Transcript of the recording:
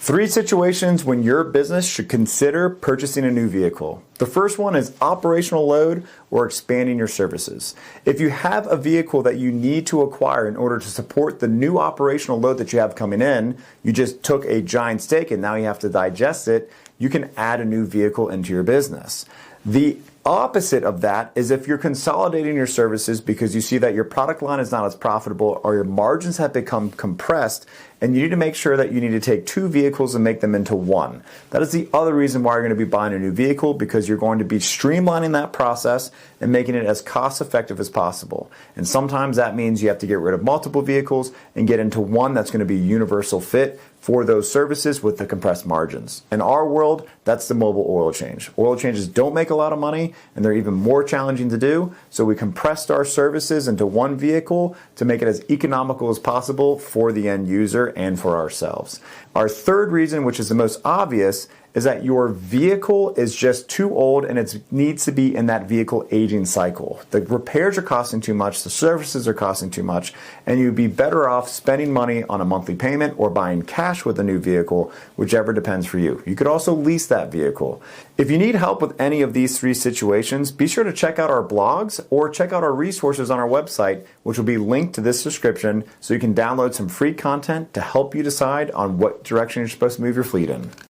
3 situations when your business should consider purchasing a new vehicle. The first one is operational load or expanding your services. If you have a vehicle that you need to acquire in order to support the new operational load that you have coming in, you just took a giant steak and now you have to digest it, you can add a new vehicle into your business. The opposite of that is if you're consolidating your services because you see that your product line is not as profitable or your margins have become compressed and you need to make sure that you need to take 2 vehicles and make them into 1. That is the other reason why you're going to be buying a new vehicle, because you're going to be streamlining that process and making it as cost effective as possible. And sometimes that means you have to get rid of multiple vehicles and get into one that's going to be universal fit for those services with the compressed margins. In our world, that's the mobile oil change. Oil changes don't make a lot of money and they're even more challenging to do, so we compressed our services into 1 vehicle to make it as economical as possible for the end user and for ourselves. Our third reason, which is the most obvious, is that your vehicle is just too old and it needs to be in that vehicle aging cycle. The repairs are costing too much, the services are costing too much, and you'd be better off spending money on a monthly payment or buying cash with a new vehicle, whichever depends for you. You could also lease that vehicle. If you need help with any of these 3 situations, be sure to check out our blogs or check out our resources on our website, which will be linked to this description, so you can download some free content to help you decide on what direction you're supposed to move your fleet in.